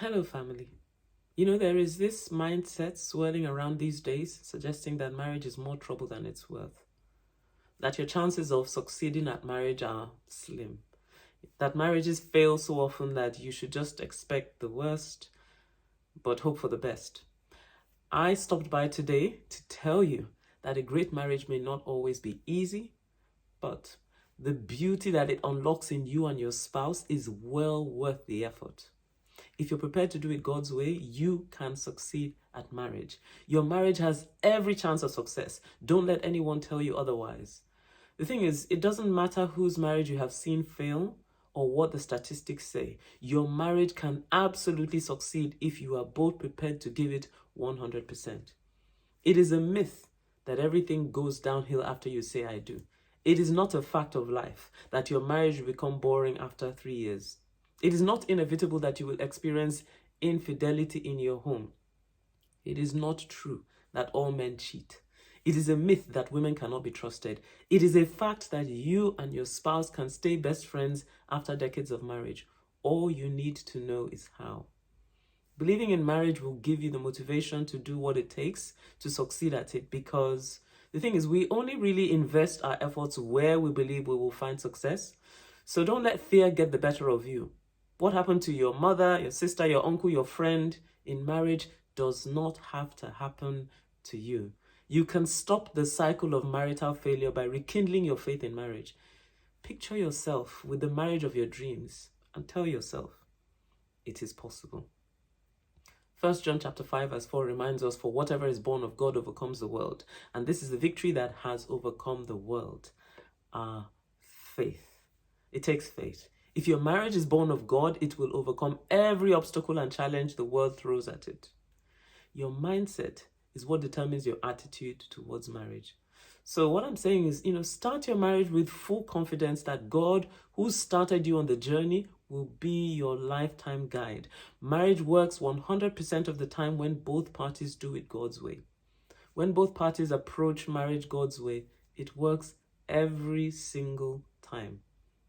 Hello, family. There is this mindset swirling around these days suggesting that marriage is more trouble than it's worth, that your chances of succeeding at marriage are slim, that marriages fail so often that you should just expect the worst but hope for the best. I stopped by today to tell you that a great marriage may not always be easy, but the beauty that it unlocks in you and your spouse is well worth the effort. If you're prepared to do it God's way, you can succeed at marriage. Your marriage has every chance of success. Don't let anyone tell you otherwise. The thing is, it doesn't matter whose marriage you have seen fail or what the statistics say. Your marriage can absolutely succeed if you are both prepared to give it 100%. It is a myth that everything goes downhill after you say I do. It is not a fact of life that your marriage will become boring after 3 years. It is not inevitable that you will experience infidelity in your home. It is not true that all men cheat. It is a myth that women cannot be trusted. It is a fact that you and your spouse can stay best friends after decades of marriage. All you need to know is how. Believing in marriage will give you the motivation to do what it takes to succeed at it, because the thing is, we only really invest our efforts where we believe we will find success. So don't let fear get the better of you. What happened to your mother, your sister, your uncle, your friend in marriage does not have to happen to you. You can stop the cycle of marital failure by rekindling your faith in marriage. Picture yourself with the marriage of your dreams and tell yourself, it is possible. 1 John chapter 5 verse 4 reminds us, for whatever is born of God overcomes the world. And this is the victory that has overcome the world. Our faith. It takes faith. If your marriage is born of God, it will overcome every obstacle and challenge the world throws at it. Your mindset is what determines your attitude towards marriage. So what I'm saying is, start your marriage with full confidence that God, who started you on the journey, will be your lifetime guide. Marriage works 100% of the time when both parties do it God's way. When both parties approach marriage God's way, it works every single time.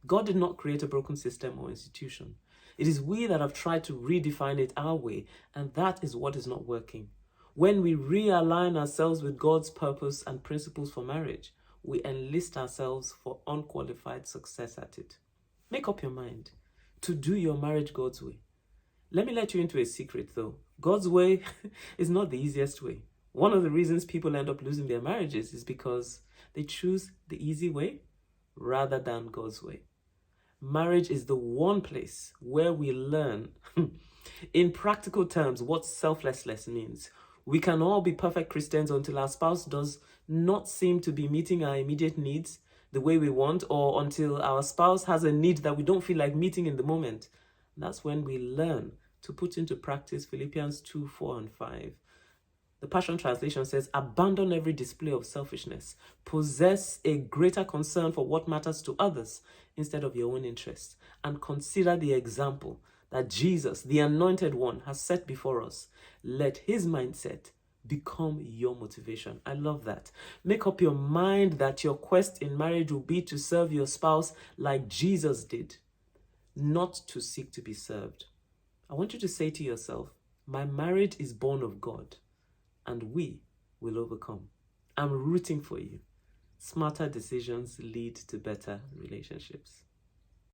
God did not create a broken system or institution. It is we that have tried to redefine it our way, and that is what is not working. When we realign ourselves with God's purpose and principles for marriage, we enlist ourselves for unqualified success at it. Make up your mind to do your marriage God's way. Let me let you into a secret though. God's way is not the easiest way. One of the reasons people end up losing their marriages is because they choose the easy way rather than God's way. Marriage is the one place where we learn in practical terms what selflessness means. We can all be perfect Christians until our spouse does not seem to be meeting our immediate needs the way we want, or until our spouse has a need that we don't feel like meeting in the moment. That's when we learn to put into practice Philippians 2, 4, and 5. The Passion Translation says, abandon every display of selfishness. Possess a greater concern for what matters to others instead of your own interests. And consider the example that Jesus, the Anointed One, has set before us. Let his mindset become your motivation. I love that. Make up your mind that your quest in marriage will be to serve your spouse like Jesus did, not to seek to be served. I want you to say to yourself, my marriage is born of God, and we will overcome. I'm rooting for you. Smarter decisions lead to better relationships.